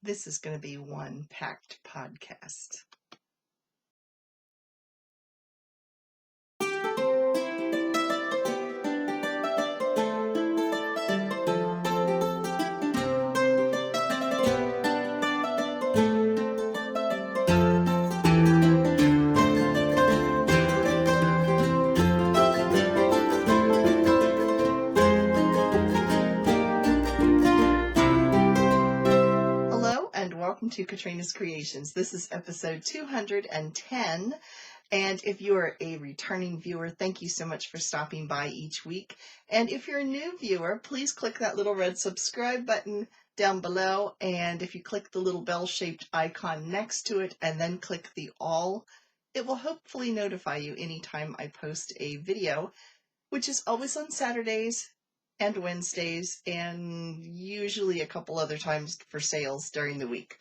This is going to be one packed podcast. Welcome to Katrina's Creations. This is episode 210, and if you are a returning viewer, thank you so much for stopping by each week. And if you're a new viewer, please click that little red subscribe button down below, and if you click the little bell-shaped icon next to it and then click the all, it will hopefully notify you anytime I post a video, which is always on Saturdays and Wednesdays, and usually a couple other times for sales during the week.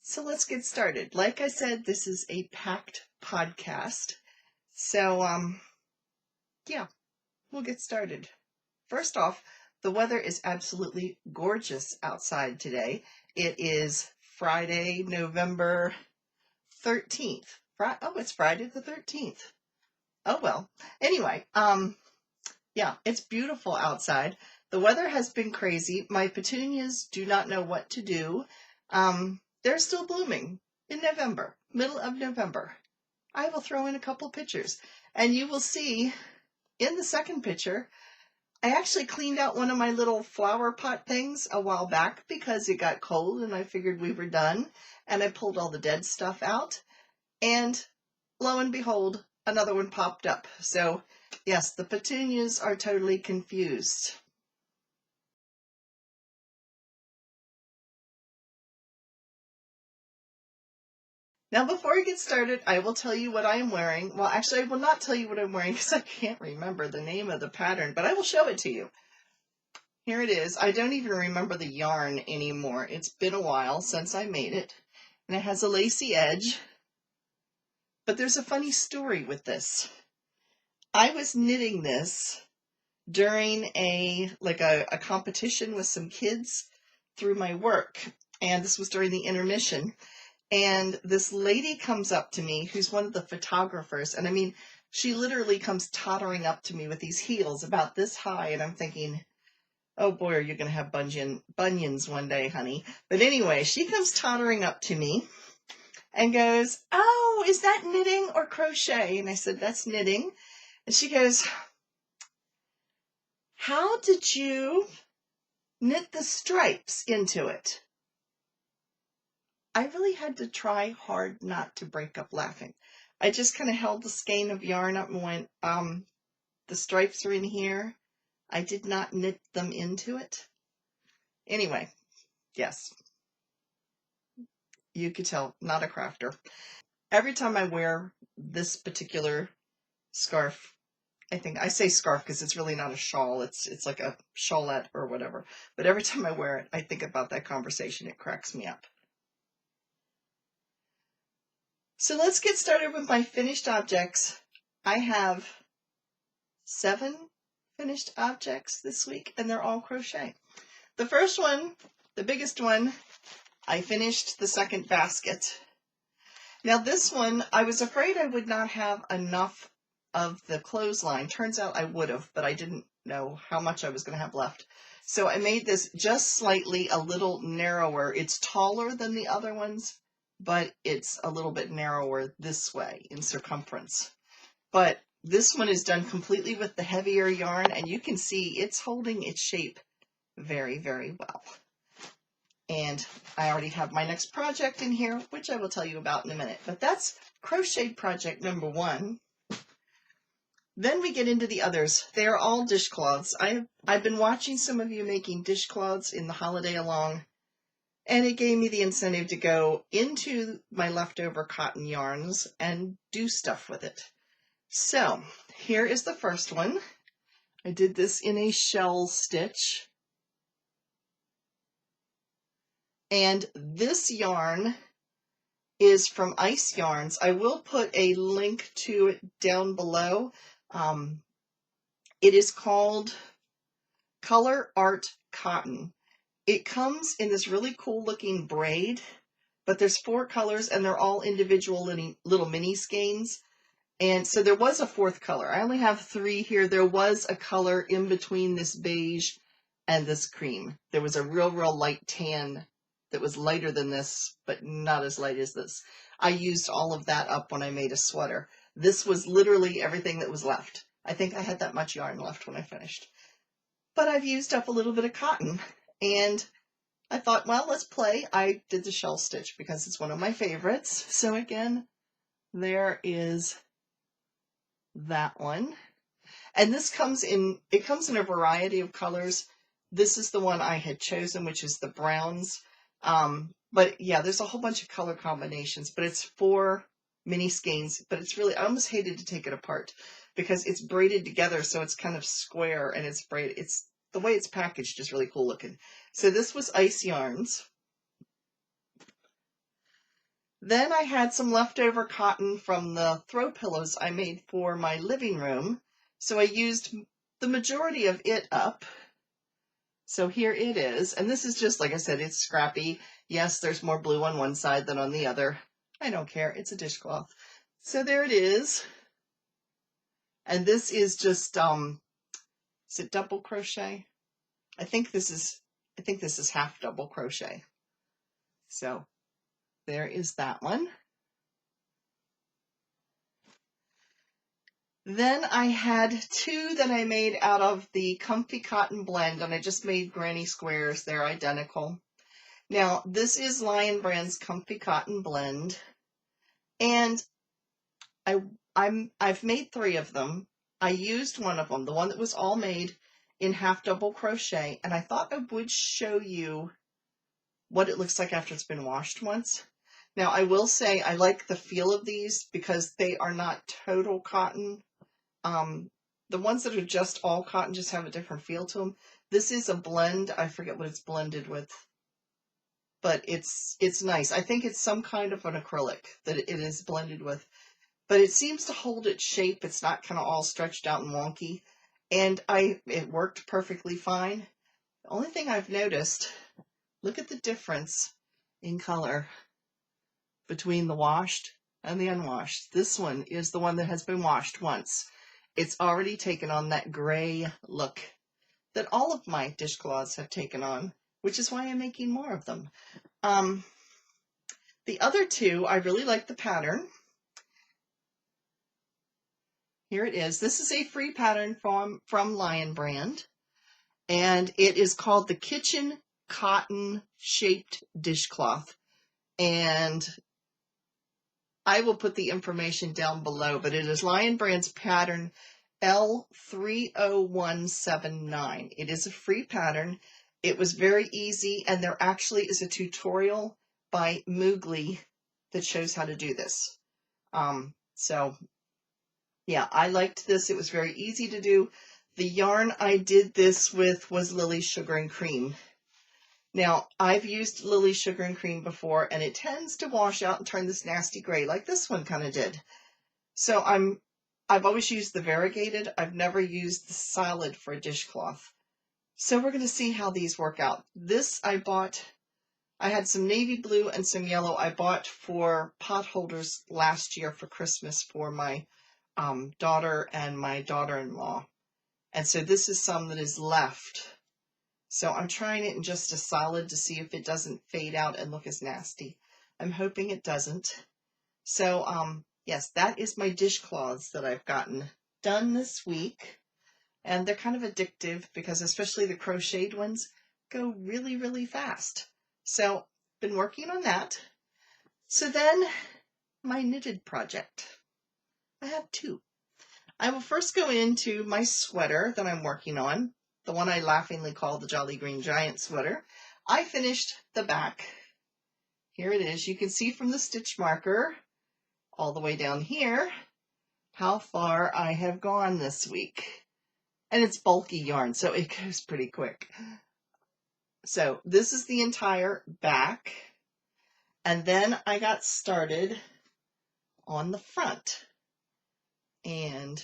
So let's get started. Like I said, this is a packed podcast. So, yeah, we'll get started. First off, the weather is absolutely gorgeous outside today. It is Friday, November 13th. It's Friday the 13th. Oh, well. Anyway, yeah, it's beautiful outside. The weather has been crazy. My petunias do not know what to do. They're still blooming in November, middle of November. I will throw in a couple pictures, and you will see in the second picture, I actually cleaned out one of my little flower pot things a while back because it got cold and I figured we were done, and I pulled all the dead stuff out, and lo and behold, another one popped up. So yes, the petunias are totally confused. Now, before I get started, I will tell you what I am wearing. Well, actually, I will not tell you what I'm wearing because I can't remember the name of the pattern, but I will show it to you. Here it is. I don't even remember the yarn anymore. It's been a while since I made it, and it has a lacy edge. But there's a funny story with this. I was knitting this during a competition with some kids through my work, and this was during the intermission. And this lady comes up to me, who's one of the photographers, and I mean, she literally comes tottering up to me with these heels about this high, and I'm thinking, oh boy, are you going to have bunions one day, honey. But anyway, she comes tottering up to me and goes, oh, is that knitting or crochet? And I said, that's knitting. And she goes, how did you knit the stripes into it? I really had to try hard not to break up laughing. I just kind of held the skein of yarn up and went, the stripes are in here. I did not knit them into it. Anyway, yes. You could tell, not a crafter. Every time I wear this particular scarf, I say scarf because it's really not a shawl. It's like a shawlette or whatever. But every time I wear it, I think about that conversation. It cracks me up. So let's get started with my finished objects. I have 7 finished objects this week, and they're all crochet. The first one, the biggest one, I finished the second basket. Now this one, I was afraid I would not have enough of the clothesline. Turns out I would have, but I didn't know how much I was going to have left. So I made this just slightly a little narrower. It's taller than the other ones, but it's a little bit narrower this way in circumference. But this one is done completely with the heavier yarn, and you can see it's holding its shape very, very well. And I already have my next project in here, which I will tell you about in a minute. But that's crochet project number 1. Then we get into the others. They are all dishcloths. I've been watching some of you making dishcloths in the holiday along, and it gave me the incentive to go into my leftover cotton yarns and do stuff with it. So here is the first one. I did this in a shell stitch. And this yarn is from Ice Yarns. I will put a link to it down below. It is called Color Art Cotton. It comes in this really cool looking braid, but there's 4 colors and they're all individual little mini skeins. And so there was a 4th color. I only have 3 here. There was a color in between this beige and this cream. There was a real light tan that was lighter than this, but not as light as this. I used all of that up when I made a sweater. This was literally everything that was left. I think I had that much yarn left when I finished. But I've used up a little bit of cotton, and I thought, well, let's play. I did the shell stitch because it's one of my favorites. So again, there is that one. And this comes in a variety of colors. This is the one I had chosen, which is the browns. But yeah, there's a whole bunch of color combinations, but it's 4 mini skeins, but it's really, I almost hated to take it apart because it's braided together. So it's kind of square and it's braided. It's the way it's packaged is really cool looking. So this was Ice Yarns. Then I had some leftover cotton from the throw pillows I made for my living room. So I used the majority of it up. So here it is. And this is just, like I said, it's scrappy. Yes, there's more blue on one side than on the other. I don't care. It's a dishcloth. So there it is. And this is just, is it double crochet? I think this is half double crochet. So there is that one. Then I had 2 that I made out of the Comfy Cotton Blend, and I just made granny squares. They're identical. Now, this is Lion Brand's Comfy Cotton Blend, and I've made 3 of them. I used one of them, the one that was all made in half double crochet, and I thought I would show you what it looks like after it's been washed once. Now, I will say I like the feel of these because they are not total cotton. The ones that are just all cotton just have a different feel to them. This is a blend. I forget what it's blended with, but it's nice. I think it's some kind of an acrylic that it is blended with, but it seems to hold its shape. It's not kind of all stretched out and wonky, and it worked perfectly fine. The only thing I've noticed, look at the difference in color between the washed and the unwashed. This one is the one that has been washed once. It's already taken on that gray look that all of my dishcloths have taken on, which is why I'm making more of them. The other 2, I really like the pattern. Here it is. This is a free pattern from Lion Brand, and it is called the Kitchen Cotton Shaped Dishcloth. And I will put the information down below, but it is Lion Brand's pattern L30179. It is a free pattern. It was very easy, and there actually is a tutorial by Moogly that shows how to do this. So yeah, I liked this. It was very easy to do. The yarn I did this with was Lily Sugar and Cream. Now, I've used Lily Sugar and Cream before, and it tends to wash out and turn this nasty gray like this one kind of did. So I've always used the variegated. I've never used the solid for a dishcloth. So we're going to see how these work out. This I had some navy blue and some yellow I bought for pot holders last year for Christmas for my daughter and my daughter-in-law. And so this is some that is left. So I'm trying it in just a solid to see if it doesn't fade out and look as nasty. I'm hoping it doesn't. So, yes, that is my dishcloths that I've gotten done this week. And they're kind of addictive because especially the crocheted ones go really fast. So, been working on that. So then, my knitted project. I have 2. I will first go into my sweater that I'm working on. The one I laughingly call the Jolly Green Giant sweater. I finished the back. Here it is. You can see from the stitch marker all the way down here how far I have gone this week. And it's bulky yarn, so it goes pretty quick. So this is the entire back. And then I got started on the front. And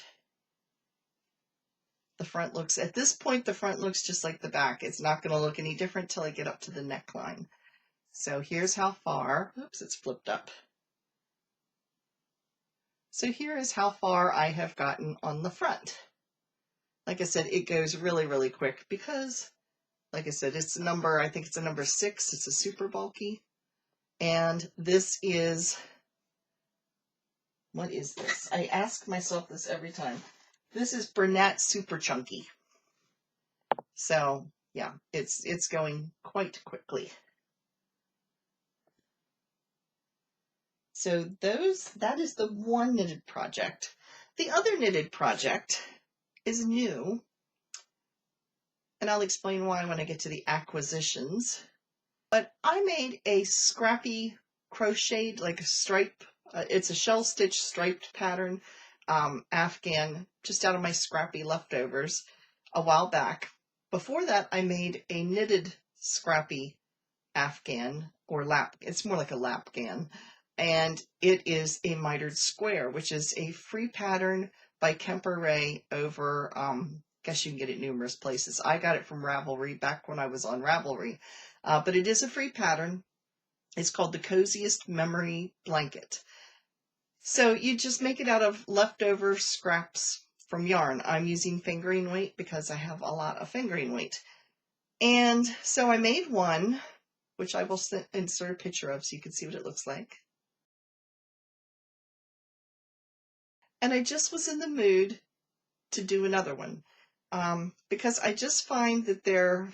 The front looks, at this point, the front looks just like the back. It's not going to look any different till I get up to the neckline. So here's how far, oops, it's flipped up. So here is how far I have gotten on the front. Like I said, it goes really, really quick because, like I said, it's a number, I think it's a number 6. It's a super bulky. And this is, what is this? I ask myself this every time. This is Bernat Super Chunky. So yeah, it's going quite quickly. So that is the one knitted project. The other knitted project is new, and I'll explain why when I get to the acquisitions. But I made a scrappy crocheted, like a stripe, it's a shell stitch striped pattern, afghan, just out of my scrappy leftovers a while back. Before that, I made a knitted scrappy afghan, or lap, it's more like a lapghan, and it is a mitered square, which is a free pattern by Kemper Ray over, guess you can get it numerous places. I got it from Ravelry back when I was on Ravelry, but it is a free pattern. It's called the Coziest Memory Blanket. So you just make it out of leftover scraps from yarn. I'm using fingering weight because I have a lot of fingering weight. And so I made one, which I will insert a picture of so you can see what it looks like. And I just was in the mood to do another one because I just find that they're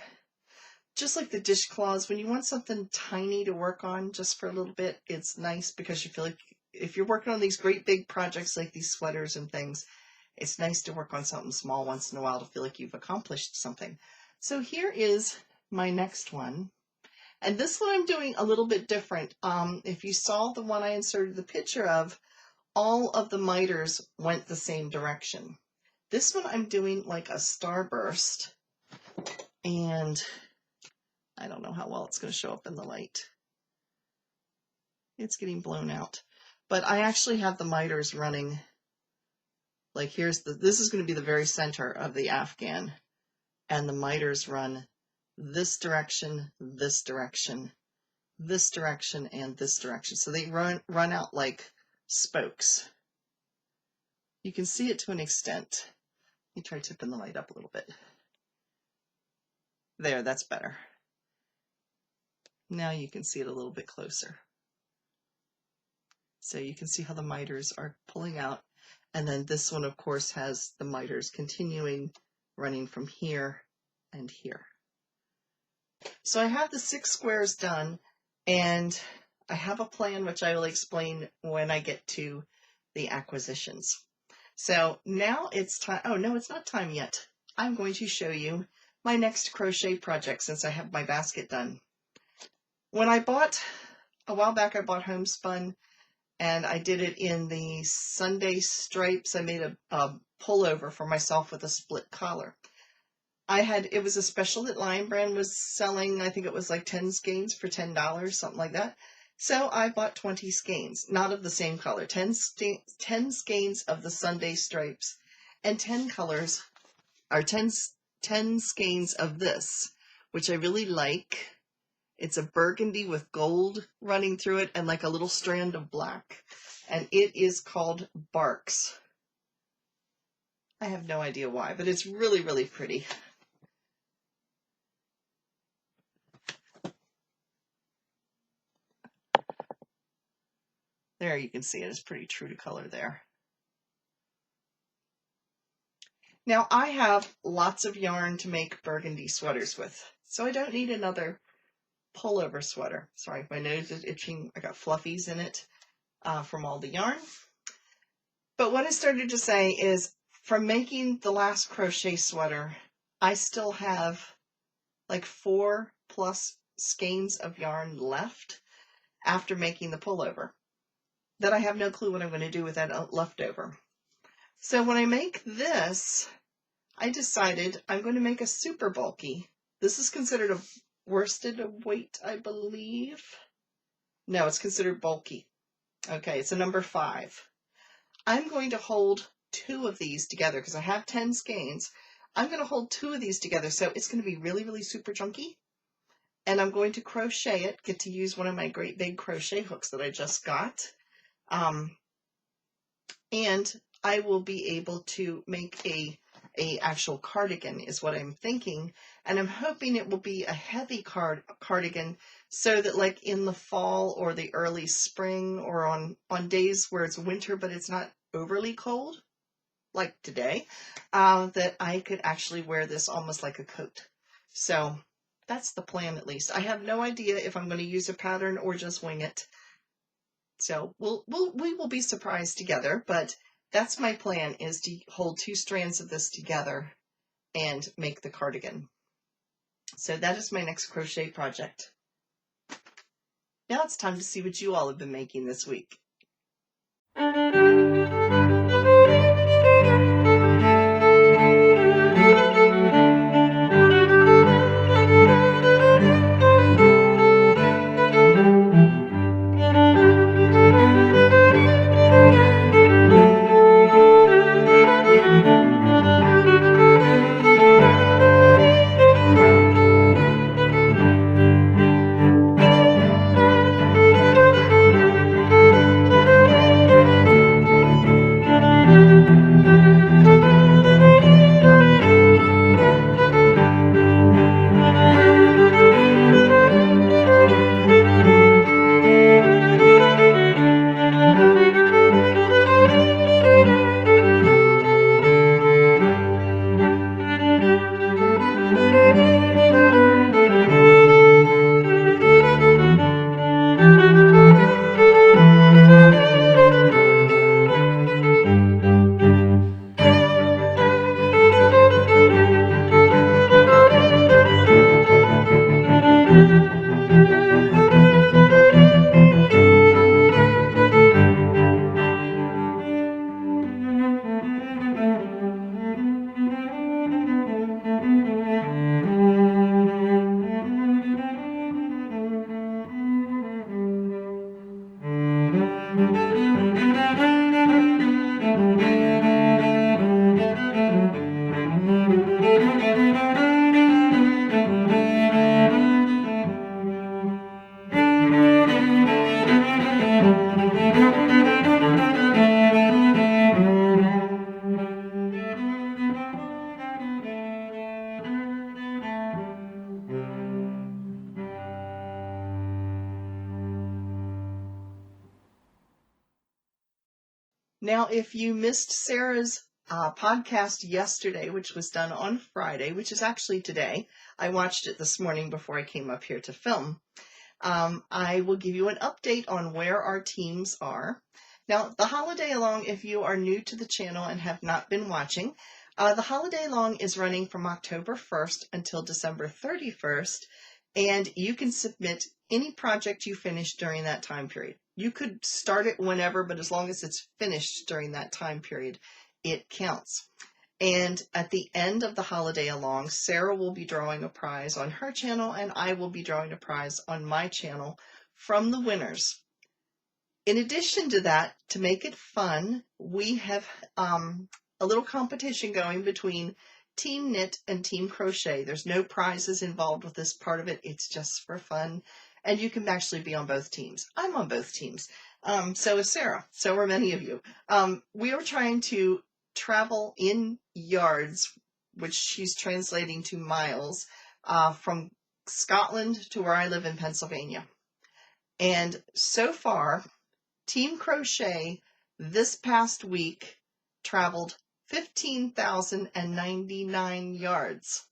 just like the dishcloths. When you want something tiny to work on just for a little bit, it's nice because you feel like if you're working on these great big projects like these sweaters and things, it's nice to work on something small once in a while to feel like you've accomplished something. So here is my next one. And this one I'm doing a little bit different. If you saw the one I inserted the picture of, all of the miters went the same direction. This one I'm doing like a starburst, and I don't know how well it's going to show up in the light. It's getting blown out. But I actually have the miters running, like this is going to be the very center of the afghan, and the miters run this direction, this direction, this direction, and this direction. So they run out like spokes. You can see it to an extent. Let me try tipping the light up a little bit. There, that's better. Now you can see it a little bit closer. So you can see how the miters are pulling out. And then this one, of course, has the miters continuing running from here and here. So I have the 6 squares done, and I have a plan which I will explain when I get to the acquisitions. So now it's time. Oh, no, it's not time yet. I'm going to show you my next crochet project since I have my basket done. A while back, I bought homespun, and I did it in the Sunday stripes. I made a pullover for myself with a split collar. It was a special that Lion Brand was selling. I think it was like 10 skeins for $10, something like that. So I bought 20 skeins, not of the same color, 10 skeins of the Sunday stripes, and 10 skeins of this, which I really like. It's a burgundy with gold running through it and like a little strand of black. And it is called Barks. I have no idea why, but it's really, really pretty. There, you can see it is pretty true to color there. Now I have lots of yarn to make burgundy sweaters with, so I don't need another pullover sweater. Sorry, my nose is itching. I got fluffies in it from all the yarn. But what I started to say is, from making the last crochet sweater, I still have like 4+ skeins of yarn left after making the pullover that I have no clue what I'm going to do with that leftover. So when I make this, I decided I'm going to make a super bulky. This is considered a worsted weight, I believe. No, it's considered bulky. Okay, it's a number 5. I'm going to hold 2 of these together because I have 10 skeins. I'm going to hold 2 of these together, so it's going to be really, really super chunky. And I'm going to crochet it, get to use one of my great big crochet hooks that I just got. And I will be able to make a actual cardigan is what I'm thinking. And I'm hoping it will be a heavy cardigan so that like in the fall or the early spring or on days where it's winter but it's not overly cold, like today, that I could actually wear this almost like a coat. So that's the plan, at least. I have no idea if I'm going to use a pattern or just wing it. So we will be surprised together, but that's my plan, is to hold 2 strands of this together and make the cardigan. So that is my next crochet project. Now it's time to see what you all have been making this week. Now, if you missed Sarah's podcast yesterday, which was done on Friday, which is actually today, I watched it this morning before I came up here to film. I will give you an update on where our teams are. Now, the Holiday Along, if you are new to the channel and have not been watching, the Holiday Along is running from October 1st until December 31st, and you can submit any project you finish during that time period. You could start it whenever, but as long as it's finished during that time period, it counts. And at the end of the Holiday Along, Sara will be drawing a prize on her channel, and I will be drawing a prize on my channel from the winners. In addition to that, to make it fun, we have a little competition going between Team Knit and Team Crochet. There's no prizes involved with this part of it. It's just for fun. And you can actually be on both teams. I'm on both teams. So is Sara. So are many of you. We are trying to travel in yards, which she's translating to miles, from Scotland to where I live in Pennsylvania. And so far, Team Crochet this past week traveled 15,099 yards.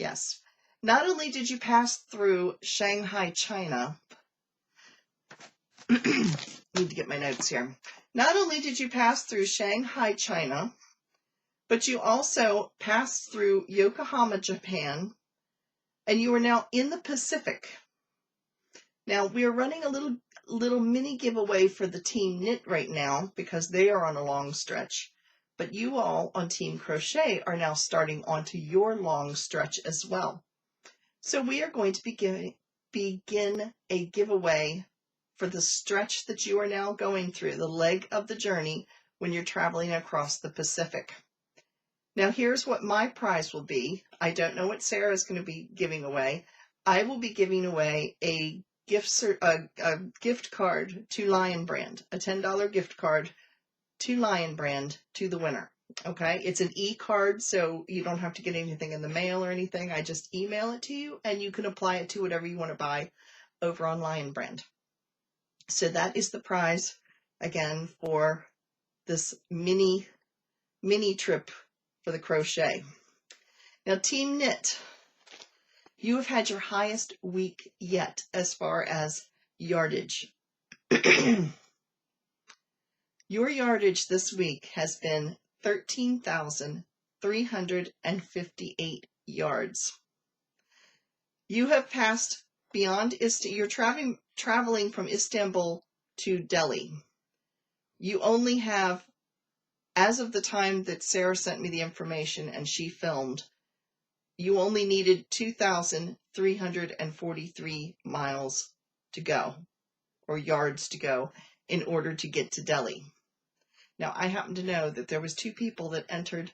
Yes. Not only did you pass through Shanghai, China, need to get my notes here. Not only did you pass through Shanghai, China, but you also passed through Yokohama, Japan, and you are now in the Pacific. Now, we are running a little mini giveaway for the Team Knit right now because they are on a long stretch. But you all on Team Crochet are now starting onto your long stretch as well. So we are going to begin a giveaway for the stretch that you are now going through, the leg of the journey when you're traveling across the Pacific. Now here's what my prize will be. I don't know what Sara is going to be giving away. I will be giving away a gift card to Lion Brand, a $10 gift card to Lion Brand to the winner. Okay, it's an e-card, so you don't have to get anything in the mail or anything. I just email it to you, and you can apply it to whatever you want to buy over on Lion Brand. So that is the prize, again, for this mini trip for the crochet. Now, Team Knit, you have had your highest week yet as far as yardage. Your yardage this week has been 13,358 yards. You have passed beyond you're traveling from Istanbul to Delhi. You only have, as of the time that Sara sent me the information and she filmed, you only needed 2,343 miles to go, or yards to go, in order to get to Delhi. Now, I happen to know that there was 2 people that entered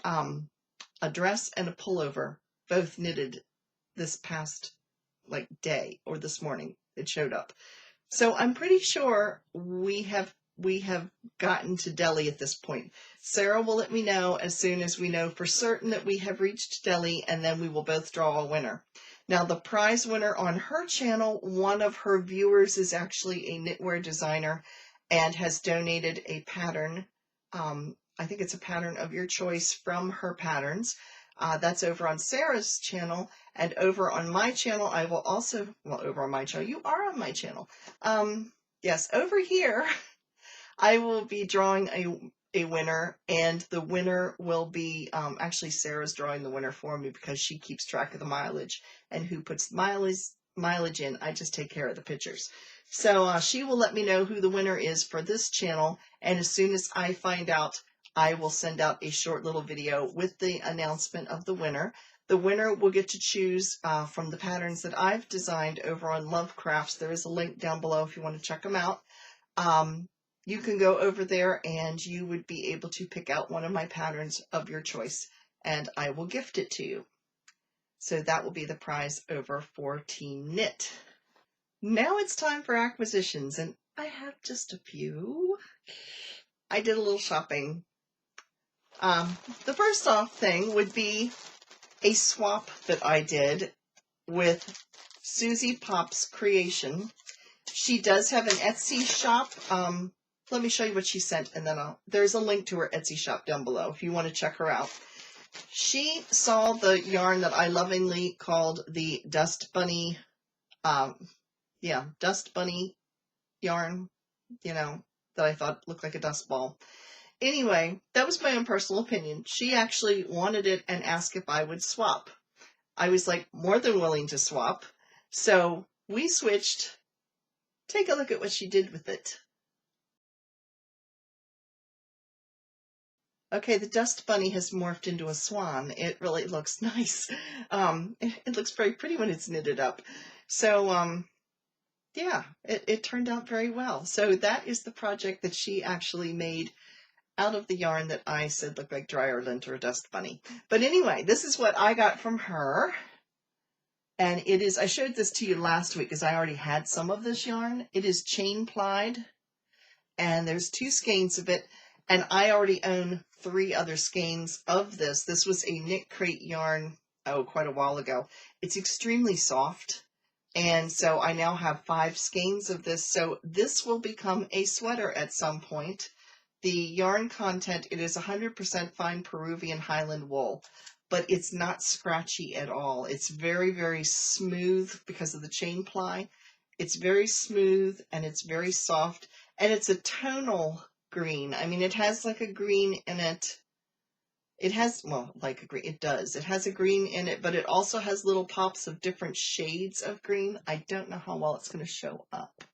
a dress and a pullover, both knitted this past day, or this morning it showed up. So I'm pretty sure we have gotten to Delhi at this point. Sara will let me know as soon as we know for certain that we have reached Delhi, and then we will both draw a winner. Now, the prize winner on her channel, one of her viewers is actually a knitwear designer and has donated a pattern. I think it's a pattern of your choice from her patterns. That's over on Sara's channel, and over on my channel, I will also, over on my channel, you are on my channel. Yes, over here, I will be drawing a winner, and the winner will be, actually Sara's drawing the winner for me because she keeps track of the mileage, and who puts mileage in, I just take care of the pictures. So she will let me know who the winner is for this channel, and as soon as I find out, I will send out a short little video with the announcement of the winner. The winner will get to choose from the patterns that I've designed over on Love Crafts. There is a link down below if you want to check them out. You can go over there and you would be able to pick out one of my patterns of your choice, and I will gift it to you. So that will be the prize over for Team Knit. Now it's time for acquisitions, and I have just a few. I did a little shopping. The first off thing would be a swap that I did with Susie Pop's Creation. She does have an Etsy shop. Let me show you what she sent, and then there's a link to her Etsy shop down below if you want to check her out. She saw the yarn that I lovingly called the Dust Bunny, Dust Bunny yarn, that I thought looked like a dust ball. Anyway, that was my own personal opinion. She actually wanted it and asked if I would swap. I was more than willing to swap. So we switched. Take a look at what she did with it. Okay, the Dust Bunny has morphed into a swan. It really looks nice. It looks very pretty when it's knitted up. So, yeah, it turned out very well. So that is the project that she actually made out of the yarn that I said looked like dryer lint or a dust bunny. But anyway, this is what I got from her. And it is, I showed this to you last week because I already had some of this yarn. It is chain plied, and there's 2 skeins of it. And I already own 3 other skeins of this. This was a Knit Crate yarn, quite a while ago. It's extremely soft. And so I now have 5 skeins of this. So this will become a sweater at some point. The yarn content, it is 100% fine Peruvian Highland wool, but it's not scratchy at all. It's very, very smooth because of the chain ply. It's very smooth and it's very soft, and it's a tonal green. I mean, it has a green in it. It has, a green, it does. It has a green in it, but it also has little pops of different shades of green. I don't know how well it's going to show up.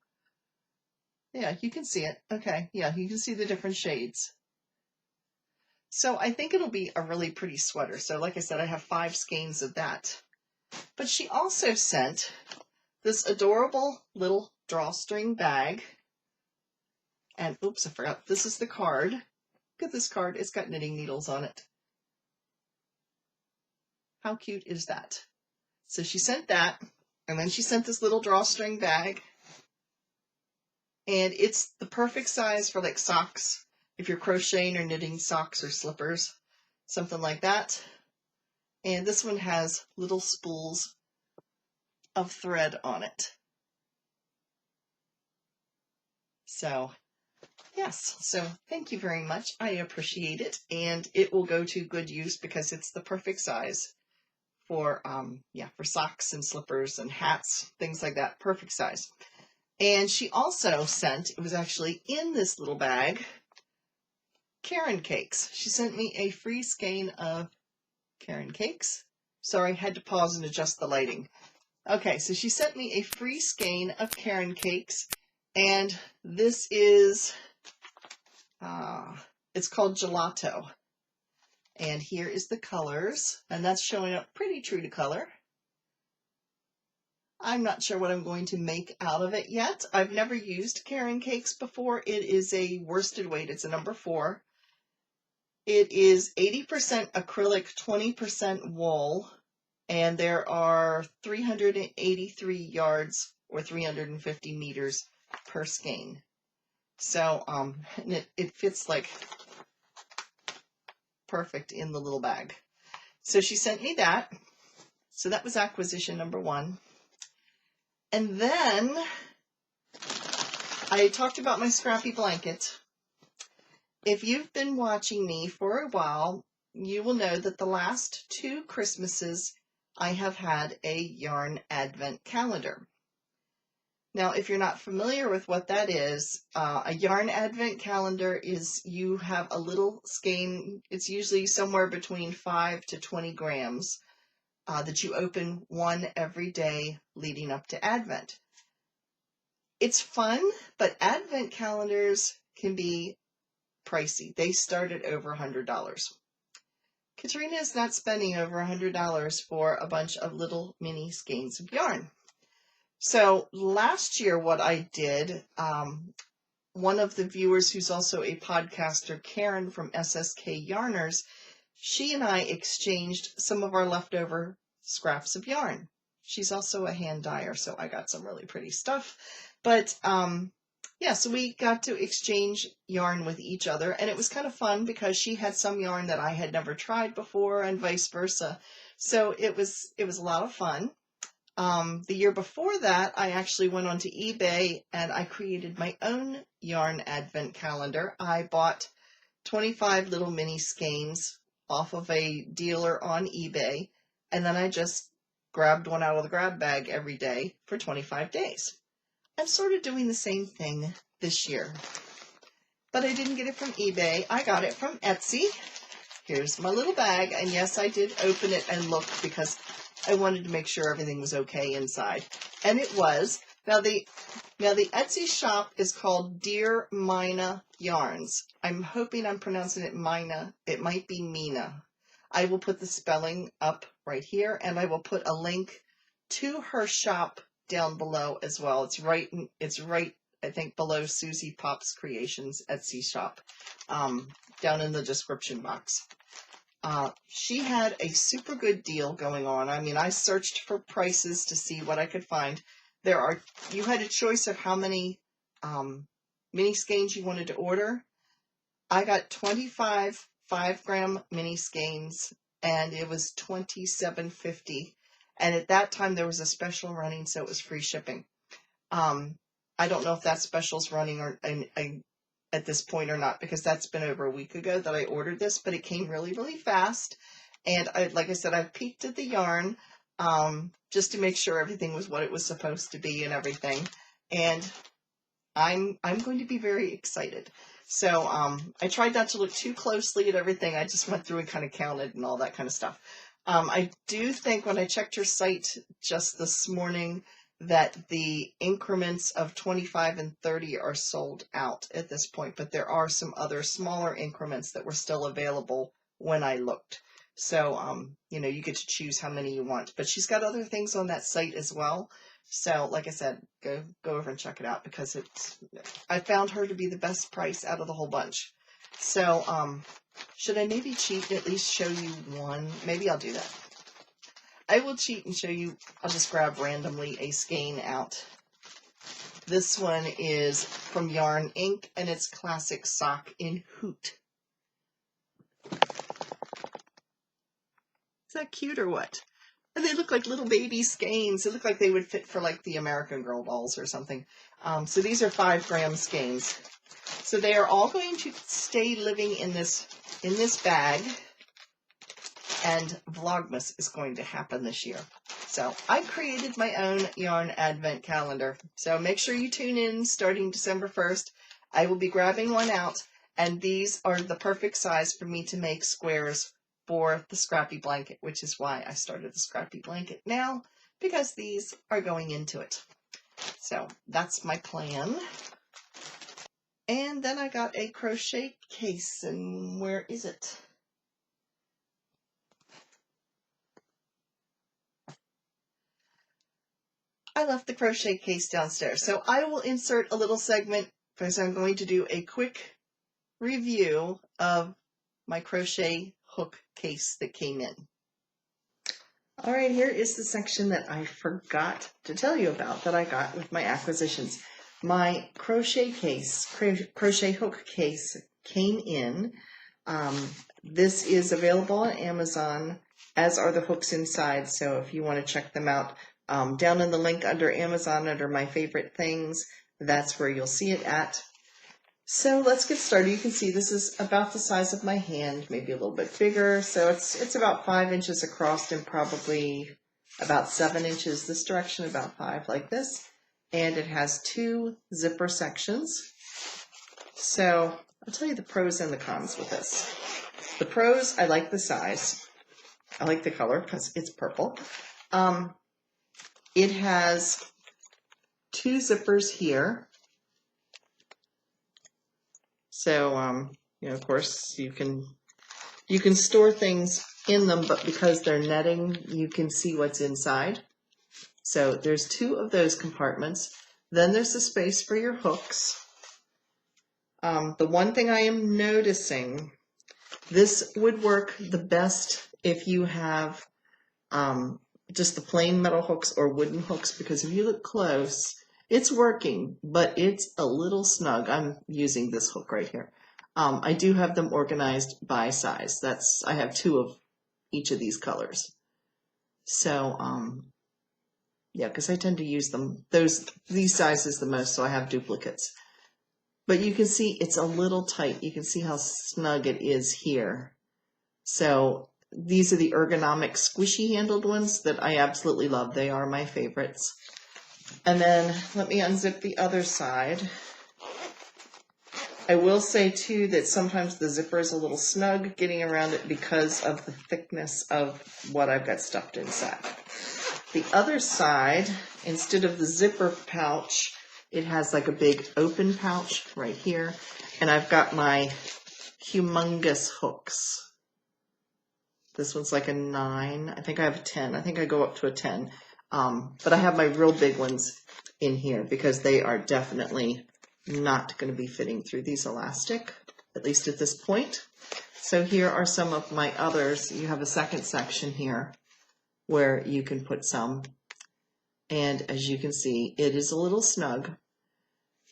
Yeah, you can see it. Okay, yeah, you can see the different shades. So I think it'll be a really pretty sweater. So like I said, I have 5 skeins of that. But she also sent this adorable little drawstring bag. And oops, I forgot. This is the card. Look at this card. It's got knitting needles on it. How cute is that? So she sent that, and then she sent this little drawstring bag, and it's the perfect size for like socks, if you're crocheting or knitting socks or slippers, something like that. And this one has little spools of thread on it. So yes, so thank you very much. I appreciate it, and it will go to good use because it's the perfect size for for socks and slippers and hats, things like that. Perfect size. And she also sent, it was actually in this little bag, Caron cakes. She sent me a free skein of Caron cakes. Sorry, I had to pause and adjust the lighting. Okay, so she sent me a free skein of Caron cakes, and this is, it's called Gelato. And here is the colors, and that's showing up pretty true to color. I'm not sure what I'm going to make out of it yet. I've never used Caron cakes before. It is a worsted weight. It's a number 4. It is 80% acrylic, 20% wool, and there are 383 yards or 350 meters per skein. So, and it fits like perfect in the little bag. So she sent me that. So that was acquisition number 1. And then I talked about my scrappy blanket. If you've been watching me for a while, you will know that the last 2 Christmases I have had a yarn advent calendar. Now, if you're not familiar with what that is, a yarn advent calendar is you have a little skein, it's usually somewhere between 5 to 20 grams, that you open one every day leading up to Advent. It's fun, but Advent calendars can be pricey. They start at over $100. Katrina is not spending over $100 for a bunch of little mini skeins of yarn. So last year what I did, one of the viewers who's also a podcaster, Karen from SSK Yarners, she and I exchanged some of our leftover scraps of yarn. She's also a hand dyer, so I got some really pretty stuff. But yeah, so we got to exchange yarn with each other, and it was kind of fun because she had some yarn that I had never tried before and vice versa. So it was a lot of fun. The year before that, I actually went onto eBay and I created my own yarn advent calendar. I bought 25 little mini skeins off of a dealer on eBay, and then I just grabbed one out of the grab bag every day for 25 days. I'm sort of doing the same thing this year, but I didn't get it from eBay. I got it from Etsy. Here's my little bag, and yes, I did open it and look because I wanted to make sure everything was okay inside, and it was. Now the Etsy shop is called Dear Mina Yarns. I'm hoping I'm pronouncing it Mina. It might be Mina. I will put the spelling up right here, and I will put a link to her shop down below as well. It's right, I think, below Susie Pop's Creations Etsy shop, down in the description box. She had a super good deal going on. I mean, I searched for prices to see what I could find. You had a choice of how many mini skeins you wanted to order. I got 25 5-gram mini skeins, and it was $27.50. And at that time, there was a special running, so it was free shipping. I don't know if that special's running at this point or not, because that's been over a week ago that I ordered this, but it came really, really fast. And like I said, I peeked at the yarn just to make sure everything was what it was supposed to be and everything. And I'm going to be very excited. So I tried not to look too closely at everything. I just went through and kind of counted and all that kind of stuff. I do think when I checked her site just this morning that the increments of 25 and 30 are sold out at this point, but there are some other smaller increments that were still available when I looked. So, you get to choose how many you want, but she's got other things on that site as well. So, like I said, go over and check it out because I found her to be the best price out of the whole bunch. So, should I maybe cheat and at least show you one? Maybe I'll do that. I will cheat and show you. I'll just grab randomly a skein out. This one is from Yarn Inc. and it's Classic Sock in Hoot. Is that cute or what? And they look like little baby skeins. They look like they would fit for like the American Girl dolls or something. So these are 5-gram skeins. So they are all going to stay living in this bag. And Vlogmas is going to happen this year. So I created my own yarn advent calendar. So make sure you tune in starting December 1st. I will be grabbing one out. And these are the perfect size for me to make squares for the scrappy blanket, which is why I started the scrappy blanket now, because these are going into it. So that's my plan. And then I got a crochet case, and where is it? I left the crochet case downstairs. So I will insert a little segment because I'm going to do a quick review of my crochet hook case that came in. All right, here is the section that I forgot to tell you about that I got with my acquisitions. My crochet case, crochet hook case came in. This is available on Amazon, as are the hooks inside. So if you want to check them out, down in the link under Amazon, under my favorite things, that's where you'll see it at. So let's get started. You can see this is about the size of my hand, maybe a little bit bigger. So it's about 5 inches across and probably about 7 inches this direction, about 5 like this. And it has 2 zipper sections. So I'll tell you the pros and the cons with this. The pros, I like the size. I like the color because it's purple. It has 2 zippers here. So, of course, you can store things in them, but because they're netting, you can see what's inside. So there's 2 of those compartments. Then there's the space for your hooks. The one thing I am noticing, this would work the best if you have just the plain metal hooks or wooden hooks, because if you look close, it's working, but it's a little snug. I'm using this hook right here. I do have them organized by size. I have 2 of each of these colors. So, yeah, because I tend to use them, these sizes the most, so I have duplicates. But you can see it's a little tight. You can see how snug it is here. So these are the ergonomic squishy handled ones that I absolutely love. They are my favorites. And then let me unzip the other side. I will say too that sometimes the zipper is a little snug getting around it because of the thickness of what I've got stuffed inside. The other side, instead of the zipper pouch, it has like a big open pouch right here. And I've got my humongous hooks. This one's like a 9. I think I have a 10. I think I go up to a 10. But I have my real big ones in here because they are definitely not going to be fitting through these elastic, at least at this point. So here are some of my others. You have a second section here where you can put some. And as you can see, it is a little snug.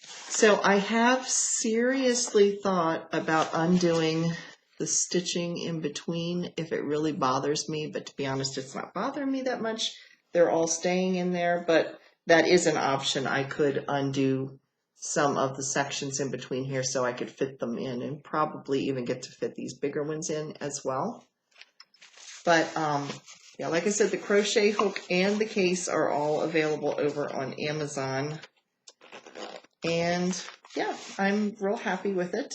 So I have seriously thought about undoing the stitching in between if it really bothers me, but to be honest, it's not bothering me that much. They're all staying in there, but that is an option. I could undo some of the sections in between here so I could fit them in and probably even get to fit these bigger ones in as well. But yeah, like I said, the crochet hook and the case are all available over on Amazon. And yeah, I'm real happy with it.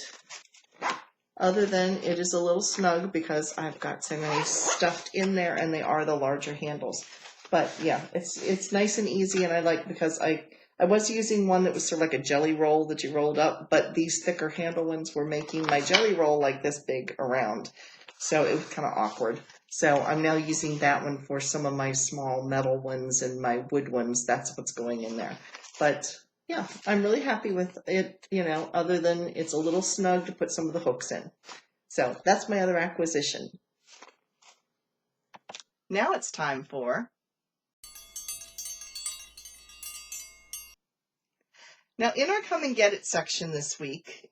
Other than it is a little snug because I've got so many stuffed in there and they are the larger handles. But yeah, it's nice and easy, and I like because I was using one that was sort of like a jelly roll that you rolled up, but these thicker handle ones were making my jelly roll like this big around. So it was kind of awkward. So I'm now using that one for some of my small metal ones and my wood ones. That's what's going in there. But yeah, I'm really happy with it, other than it's a little snug to put some of the hooks in. So that's my other acquisition. Now it's time for... Now, in our Come and Get It section this week,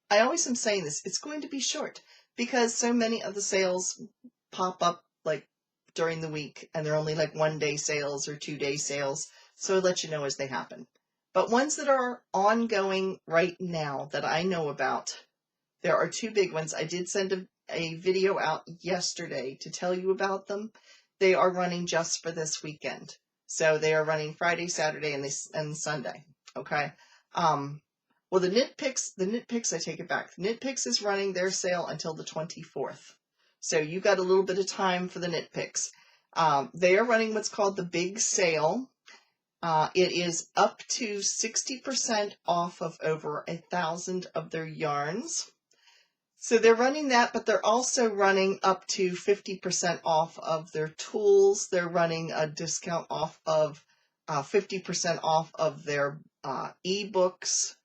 I always am saying this, it's going to be short because so many of the sales pop up like during the week and they're only like 1-day sales or 2-day sales. So I'll let you know as they happen. But ones that are ongoing right now that I know about, there are 2 big ones. I did send a video out yesterday to tell you about them. They are running just for this weekend. So they are running Friday, Saturday, and Sunday. Okay. Well, the Knit Picks, I take it back. The Knit Picks is running their sale until the 24th. So you got a little bit of time for the Knit Picks. They are running what's called the Big Sale. It is up to 60% off of over 1,000 of their yarns. So they're running that, but they're also running up to 50% off of their tools. They're running a discount off of 50% off of their ebooks,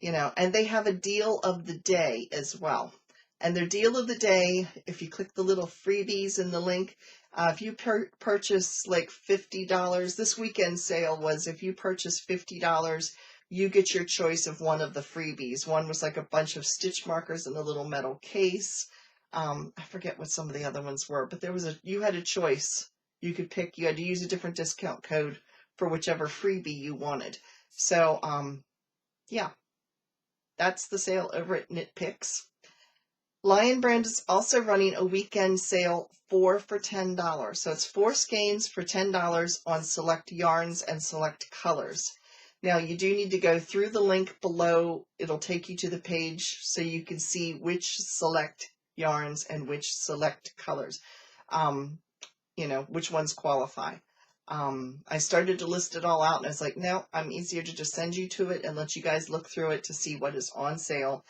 and they have a deal of the day as well. And their deal of the day, if you click the little freebies in the link, if you purchase like $50, this weekend sale was if you purchase $50, you get your choice of one of the freebies. One was like a bunch of stitch markers in a little metal case. I forget what some of the other ones were, but you had a choice. You could pick, you had to use a different discount code for whichever freebie you wanted. So, yeah, that's the sale over at Knit Picks. Lion Brand is also running a weekend sale 4 for $10. So it's 4 skeins for $10 on select yarns and select colors. Now you do need to go through the link below. It'll take you to the page so you can see which select yarns and which select colors, which ones qualify. I started to list it all out and I was like, no, I'm easier to just send you to it and let you guys look through it to see what is on sale.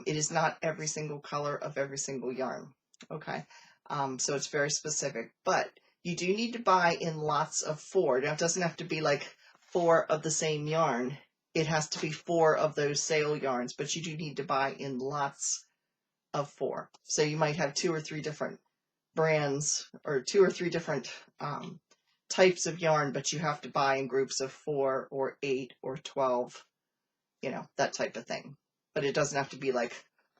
It is not every single color of every single yarn. Okay. So it's very specific, but you do need to buy in lots of 4. Now it doesn't have to be like 4 of the same yarn. It has to be 4 of those sale yarns, but you do need to buy in lots of 4. So you might have 2 or 3 different brands or 2 or 3 different types of yarn, but you have to buy in groups of 4 or 8 or 12, that type of thing. But it doesn't have to be like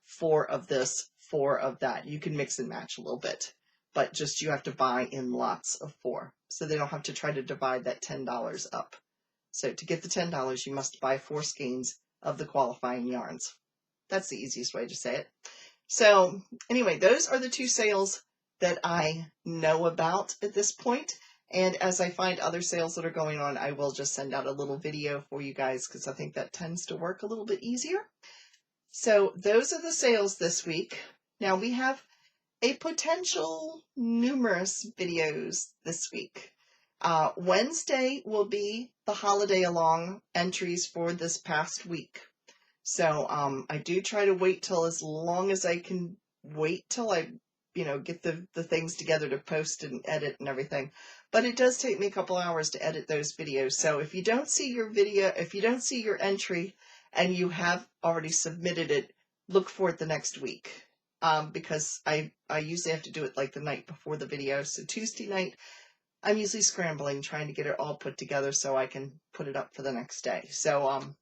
4 of this, 4 of that. You can mix and match a little bit, but just you have to buy in lots of 4. So they don't have to try to divide that $10 up. So to get the $10, you must buy 4 skeins of the qualifying yarns. That's the easiest way to say it. So anyway, those are the 2 sales that I know about at this point. And as I find other sales that are going on, I will just send out a little video for you guys because I think that tends to work a little bit easier. So those are the sales this week. Now we have a potential numerous videos this week. Wednesday will be the holiday along entries for this past week. So I do try to wait till as long as I can wait till I get the things together to post and edit and everything. But it does take me a couple hours to edit those videos. So if you don't see your video, if you don't see your entry and you have already submitted it, look for it the next week. Because I usually have to do it like the night before the video. So Tuesday night, I'm usually scrambling, trying to get it all put together so I can put it up for the next day. So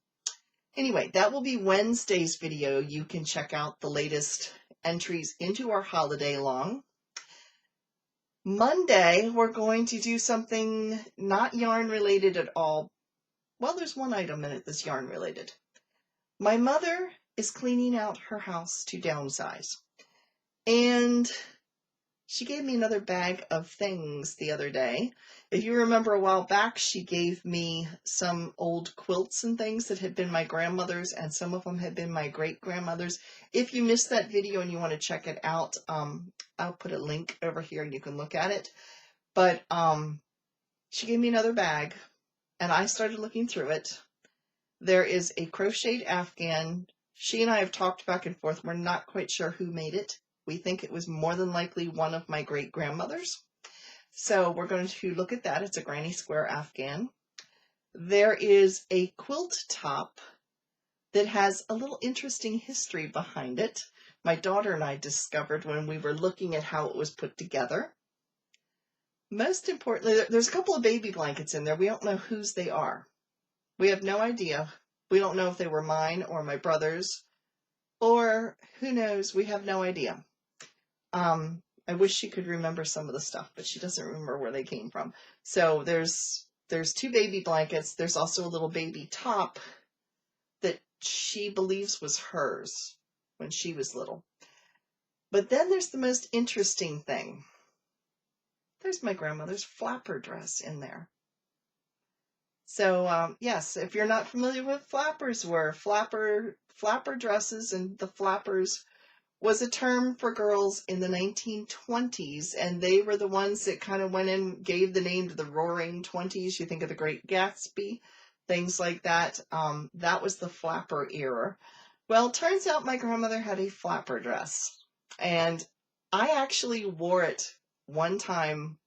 anyway, that will be Wednesday's video. You can check out the latest entries into our holiday long. Monday, we're going to do something not yarn related at all. Well, there's one item in it that's yarn related. My mother is cleaning out her house to downsize. And she gave me another bag of things the other day. If you remember a while back, she gave me some old quilts and things that had been my grandmother's, and some of them had been my great-grandmother's. If you missed that video and you want to check it out, I'll put a link over here and you can look at it. But she gave me another bag, and I started looking through it. There is a crocheted afghan. She and I have talked back and forth. We're not quite sure who made it. We think it was more than likely one of my great-grandmothers. So we're going to look at that. It's a granny square afghan. There is a quilt top that has a little interesting history behind it. My daughter and I discovered when we were looking at how it was put together. Most importantly, there's a couple of baby blankets in there. We don't know whose they are. We have no idea. We don't know if they were mine or my brother's, or who knows. We have no idea. I wish she could remember some of the stuff, but she doesn't remember where they came from. So there's 2 baby blankets. There's also a little baby top that she believes was hers when she was little. But then there's the most interesting thing. There's my grandmother's flapper dress in there. So, yes, if you're not familiar with flappers were, flapper dresses and the flappers was a term for girls in the 1920s, and they were the ones that kind of went and gave the name to the Roaring '20s. You think of the Great Gatsby, things like that. That was the flapper era. Well, turns out my grandmother had a flapper dress, and I actually wore it one time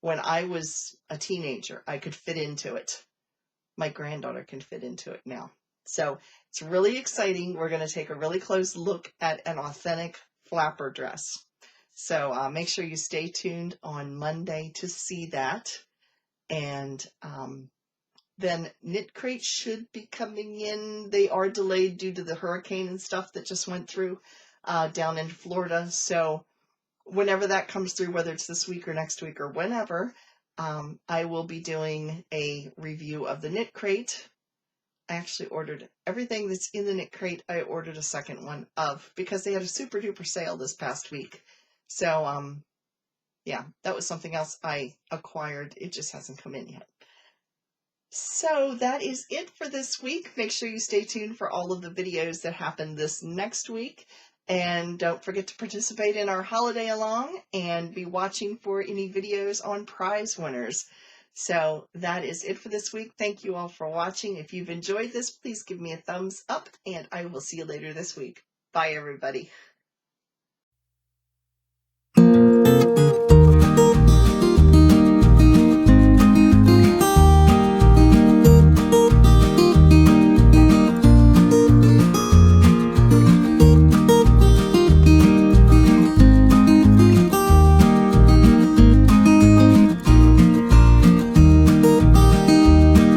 when I was a teenager. I could fit into it. My granddaughter can fit into it now. So it's really exciting. We're going to take a really close look at an authentic flapper dress. So make sure you stay tuned on Monday to see that. And then Knit Crate should be coming in. They are delayed due to the hurricane and stuff that just went through down in Florida. So whenever that comes through, whether it's this week or next week or whenever, I will be doing a review of the Knit Crate. I actually ordered everything that's in the Knit Crate. I ordered a second one of, because they had a super duper sale this past week. So, yeah, that was something else I acquired. It just hasn't come in yet. So that is it for this week. Make sure you stay tuned for all of the videos that happen this next week. And don't forget to participate in our holiday along and be watching for any videos on prize winners. So that is it for this week. Thank you all for watching. If you've enjoyed this, please give me a thumbs up, and I will see you later this week. Bye, everybody.